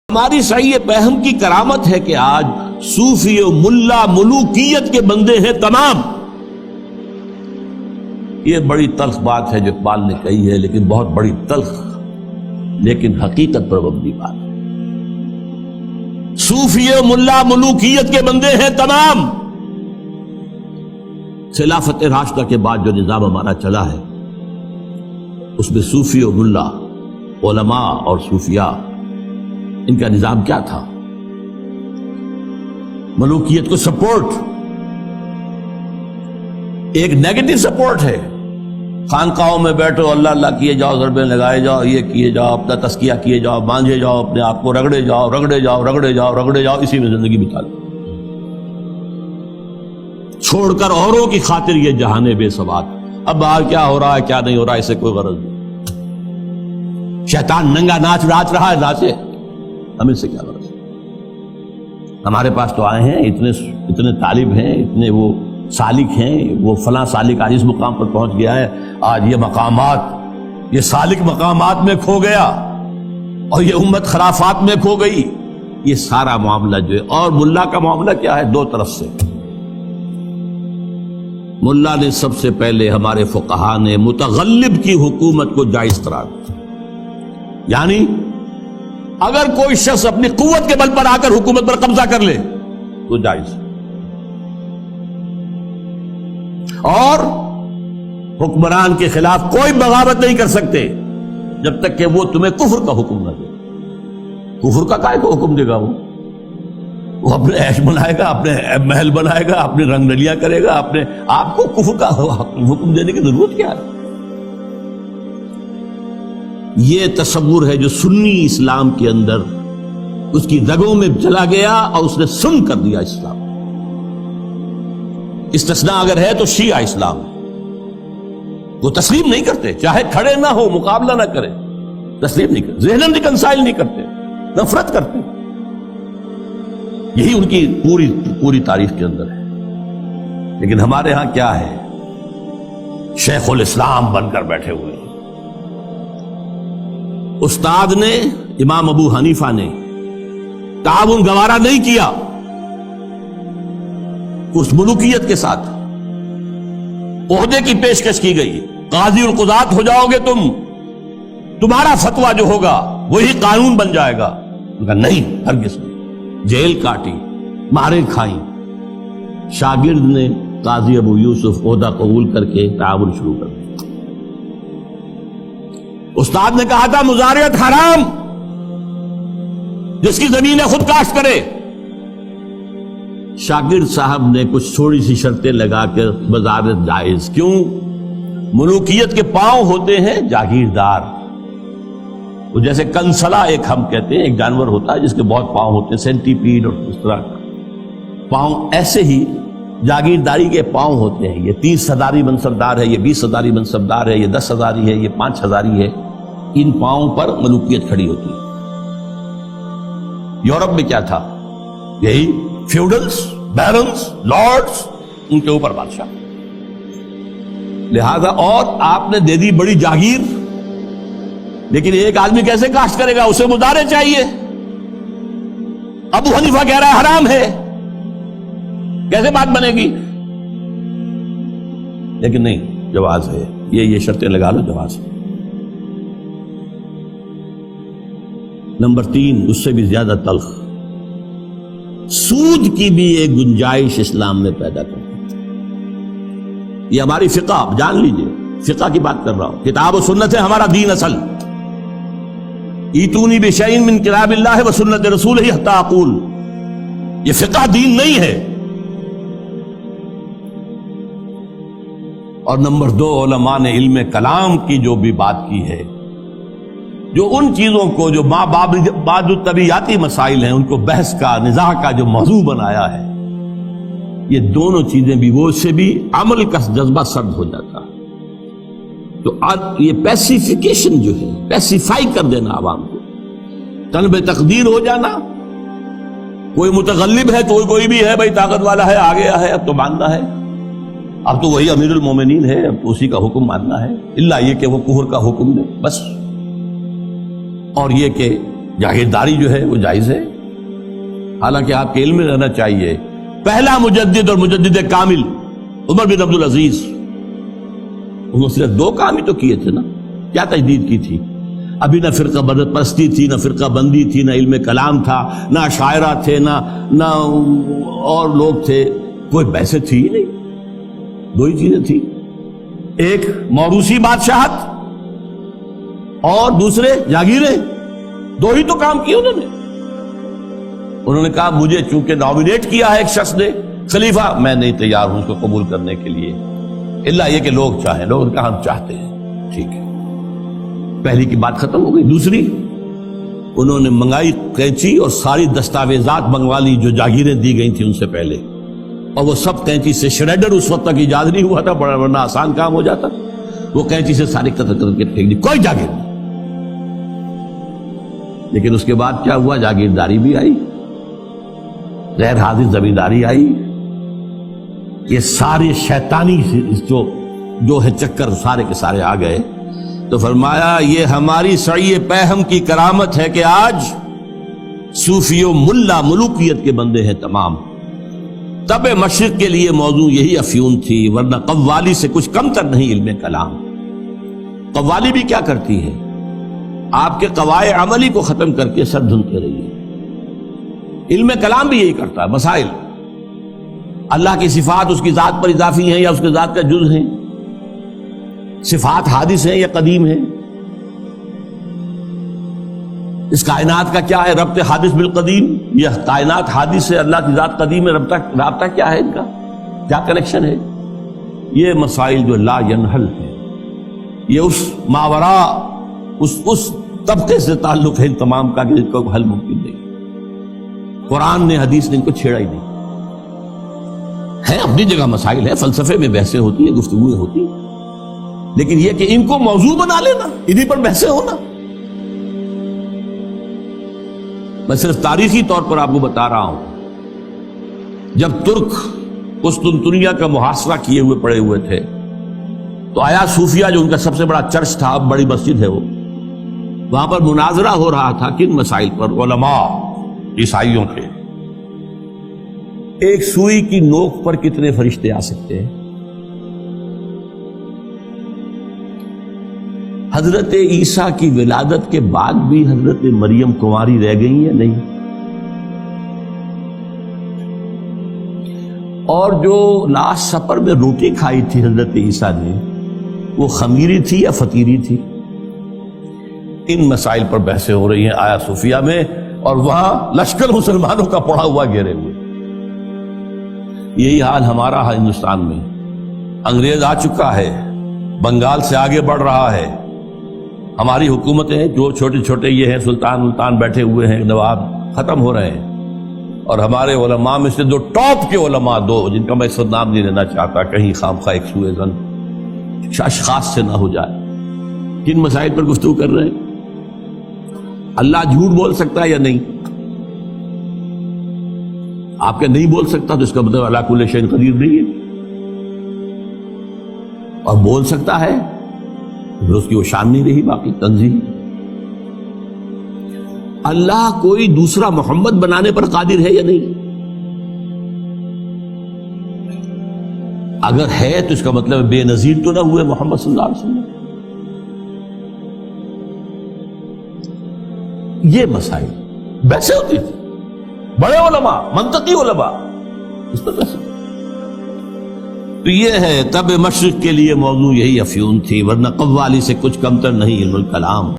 ہماری صحیح فہم کی کرامت ہے کہ آج صوفی و ملا ملوکیت کے بندے ہیں تمام. یہ بڑی تلخ بات ہے جو اقبال نے کہی ہے، لیکن بہت بڑی تلخ لیکن حقیقت پر مبنی بات ہے. صوفی و ملا ملوکیت کے بندے ہیں تمام. خلافت راشدہ کے بعد جو نظام ہمارا چلا ہے اس میں صوفی و ملا، علماء اور صوفیاء، ان کا نظام کیا تھا؟ ملوکیت کو سپورٹ، ایک نیگیٹو سپورٹ ہے. خانقاہوں میں بیٹھو، اللہ اللہ کیے جاؤ، ضربیں لگائے جاؤ، یہ کیے جاؤ، اپنا تزکیہ کیے جاؤ، مانجھے جاؤ، اپنے آپ کو رگڑے جاؤ رگڑے جاؤ رگڑے جاؤ رگڑے جاؤ، اسی میں زندگی بتا لو، چھوڑ کر اوروں کی خاطر یہ جہانے بے ثبات. اب باہر کیا ہو رہا ہے کیا نہیں ہو رہا ہے اسے کوئی غرض نہیں. شیطان ننگا ناچ رہا ہے، ناچے، ہمیں سے کیا غرض. ہمارے پاس تو آئے ہیں اتنے طالب ہیں، اتنے وہ سالک ہیں، وہ فلاں سالک آج اس مقام پر پہنچ گیا ہے، آج یہ مقامات، یہ سالک مقامات میں کھو گیا اور یہ امت خرافات میں کھو گئی. یہ سارا معاملہ جو ہے، اور ملا کا معاملہ کیا ہے؟ دو طرف سے. ملا نے سب سے پہلے، ہمارے فقہا نے متغلب کی حکومت کو جائز قرار دیا. یعنی اگر کوئی شخص اپنی قوت کے بل پر آ کر حکومت پر قبضہ کر لے تو جائز، اور حکمران کے خلاف کوئی بغاوت نہیں کر سکتے جب تک کہ وہ تمہیں کفر کا حکم نہ دے. کفر کا کائے کو حکم دے گا؟ وہ اپنے عیش بنائے گا، اپنے محل بنائے گا، اپنے رنگ رلیاں کرے گا، اپنے آپ کو کفر کا حکم دینے کی ضرورت کیا ہے؟ یہ تصور ہے جو سنی اسلام کے اندر اس کی رگوں میں چلا گیا اور اس نے سن کر دیا اسلام. استثناء اگر ہے تو شیعہ اسلام، وہ تسلیم نہیں کرتے، چاہے کھڑے نہ ہو، مقابلہ نہ کرے، تسلیم نہیں کرتے، ذہناً ریکنسائل نہیں کرتے، نفرت کرتے. یہی ان کی پوری تاریخ کے اندر ہے. لیکن ہمارے ہاں کیا ہے؟ شیخ الاسلام بن کر بیٹھے ہوئے ہیں. استاد نے، امام ابو حنیفہ نے تعاون گوارا نہیں کیا اس ملوکیت کے ساتھ. عہدے کی پیشکش کی گئی، قاضی القضات ہو جاؤ گے تم، تمہارا فتویٰ جو ہوگا وہی قانون بن جائے گا. نہیں، ہرگز نہیں. جیل کاٹی، مارے کھائیں. شاگرد نے قاضی ابو یوسف عہدہ قبول کر کے تعاون شروع کر دیا. استاد نے کہا تھا مزارعت حرام، جس کی زمین خود کاشت کرے. شاگرد صاحب نے کچھ تھوڑی سی شرطیں لگا کے مزارعت جائز. کیوں؟ ملوکیت کے پاؤں ہوتے ہیں جاگیردار. وہ جیسے کنسلا ایک ہم کہتے ہیں، ایک جانور ہوتا ہے جس کے بہت پاؤں ہوتے ہیں، سینٹی پیڈ اور اس طرح پاؤں، ایسے ہی جاگیرداری کے پاؤں ہوتے ہیں. یہ 30 ہزاری منصبدار ہے، یہ 20 ہزاری منصبدار ہے، یہ 10 ہزاری ہے، یہ 5 ہزاری ہے. ان پاؤں پر ملوکیت کھڑی ہوتی ہے. یورپ میں کیا تھا؟ یہی فیوڈلز، بیرنز، لارڈز، ان کے اوپر بادشاہ. لہذا اور آپ نے دے دی بڑی جاگیر، لیکن ایک آدمی کیسے کاشت کرے گا؟ اسے مزارع چاہیے. ابو حنیفہ کہہ رہا ہے حرام ہے، کیسے بات بنے گی؟ لیکن نہیں، جواز ہے. یہ شرطیں لگا لو، جواز ہے. نمبر 3، اس سے بھی زیادہ تلخ، سود کی بھی ایک گنجائش اسلام میں پیدا کر دی. یہ ہماری فقہ، آپ جان لیجئے، فقہ کی بات کر رہا ہوں. کتاب و سنت ہے ہمارا دین اصل. ایتونی بشیء من کتاب اللہ و سنت رسولہ حتی اقول. یہ فقہ دین نہیں ہے. اور نمبر 2، علماء نے علم کلام کی جو بھی بات کی ہے، جو ان چیزوں کو جو بعد الطبیعیاتی مسائل ہیں ان کو بحث کا، نزاع کا جو موضوع بنایا ہے، یہ دونوں چیزیں بھی، وہ سے بھی عمل کا جذبہ سرد ہو جاتا. تو یہ پیسیفیکیشن جو ہے، پیسیفائی کر دینا عوام کو، طلب تقدیر ہو جانا. کوئی متغلب ہے تو کوئی بھی ہے، بھائی طاقت والا ہے، آ گیا ہے، اب تو ماننا ہے، اب تو وہی امیر المومنین ہے، اب تو اسی کا حکم ماننا ہے، الا یہ کہ وہ کفر کا حکم دے بس. اور یہ کہ جاگیرداری جو ہے وہ جائز ہے، حالانکہ آپ کے علم میں رہنا چاہیے پہلا مجدد اور مجدد کامل عمر بن عبد العزیز، انہوں نے صرف 2 کام ہی تو کیے تھے نا، کیا تجدید کی تھی؟ ابھی نہ فرقہ بدت پرستی تھی، نہ فرقہ بندی تھی، نہ علم کلام تھا، نہ شاعرہ تھے، نہ اور لوگ تھے، کوئی بحث تھی ہی نہیں، 2 ہی چیزیں تھی، ایک موروثی بادشاہت اور دوسرے جاگیریں، 2 ہی تو کام کیے انہوں نے کہا مجھے چونکہ نامینیٹ کیا ہے ایک شخص نے خلیفہ، میں نہیں تیار ہوں اس کو قبول کرنے کے لیے، الا یہ کہ لوگ چاہیں، لوگوں نے کہا ہم چاہتے ہیں، ٹھیک ہے، پہلی کی بات ختم ہو گئی۔ دوسری، انہوں نے منگائی قینچی اور ساری دستاویزات منگوا لی جو جاگیریں دی گئی تھیں ان سے پہلے، اور وہ سب قینچی سے، شریڈر اس وقت تک ایجاد نہیں ہوا تھا، بڑا ورنہ آسان کام ہو جاتا، وہ قینچی سے ساری قطر کر کے پھینک دی، کوئی جاگیر نہیں۔ لیکن اس کے بعد کیا ہوا؟ جاگیرداری بھی آئی، غیر حاضر زمینداری آئی، یہ سارے شیطانی جو ہے چکر سارے کے سارے آ گئے، تو فرمایا یہ ہماری سعی پہم کی کرامت ہے کہ آج صوفی و ملا ملوکیت کے بندے ہیں تمام۔ طب مشرق کے لیے موضوع یہی افیون تھی، ورنہ قوالی سے کچھ کم تر نہیں علم کلام۔ قوالی بھی کیا کرتی ہے؟ آپ کے قواعد عملی کو ختم کر کے سر دھنتے رہی ہے۔ علم کلام بھی یہی کرتا ہے، مسائل، اللہ کی صفات اس کی ذات پر اضافی ہیں یا اس کی ذات کا جز ہیں، صفات حادث ہیں یا قدیم ہیں، اس کائنات کا کیا ہے ربط حادث بالقدیم، یہ کائنات حادث ہے، اللہ کی ذات قدیم ہے، رابطہ کیا ہے ان کا، کیا کنیکشن ہے؟ یہ مسائل جو لا ینحل ہے، یہ اس ماورا اس طبقے سے تعلق ہے ان تمام کا کہ ان کو حل ممکن نہیں۔ قرآن نے، حدیث نے ان کو چھیڑا ہی نہیں ہے، اپنی جگہ مسائل ہے، فلسفے میں بحثیں ہوتی ہیں، گفتگویں ہوتی ہیں، لیکن یہ کہ ان کو موضوع بنا لینا، انہی پر بحثیں ہونا۔ میں صرف تاریخی طور پر آپ کو بتا رہا ہوں، جب ترک قسطنطنیہ کا محاصرہ کیے ہوئے پڑے ہوئے تھے تو آیا صوفیہ جو ان کا سب سے بڑا چرچ تھا، بڑی مسجد ہے وہ، وہاں پر مناظرہ ہو رہا تھا کن مسائل پر؟ علماء عیسائیوں کے، ایک سوئی کی نوک پر کتنے فرشتے آ سکتے ہیں؟ حضرت عیسیٰ کی ولادت کے بعد بھی حضرت مریم کنواری رہ گئی یا نہیں؟ اور جو لاسٹ سپر میں روٹی کھائی تھی حضرت عیسیٰ نے، وہ خمیری تھی یا فطیری تھی؟ ان مسائل پر بحثیں ہو رہی ہیں آیا صوفیہ میں، اور وہاں لشکر مسلمانوں کا پڑا ہوا گھیرے ہوئے۔ یہی حال ہمارا ہے ہندوستان میں، انگریز آ چکا ہے، بنگال سے آگے بڑھ رہا ہے، ہماری حکومتیں جو چھوٹے چھوٹے یہ ہیں سلطان بیٹھے ہوئے ہیں، نواب ختم ہو رہے ہیں، اور ہمارے علماء میں سے 2 ٹاپ کے علماء، 2 جن کا میں اس وقت نام نہیں لینا چاہتا، کہیں خامخواہ ایک سوء ظن اشخاص سے نہ ہو جائے، کن مسائل پر گفتگو کر رہے ہیں؟ اللہ جھوٹ بول سکتا ہے یا نہیں؟ آپ کے نہیں بول سکتا تو اس کا مطلب اللہ کل شیء قدیر نہیں ہے، اور بول سکتا ہے پھر اس کی وہ شان نہیں رہی باقی تنزیہ۔ اللہ کوئی دوسرا محمد بنانے پر قادر ہے یا نہیں؟ اگر ہے تو اس کا مطلب بے نظیر تو نہ ہوئے محمد صلی اللہ علیہ وسلم۔ یہ مسائل ویسے ہوتی تھی، بڑے علماء، منطقی علماء اس پر ویسے۔ تو یہ ہے طب مشرق کے لیے موضوع یہی افیون تھی، ورنہ قوالی سے کچھ کمتر نہیں علم الکلام۔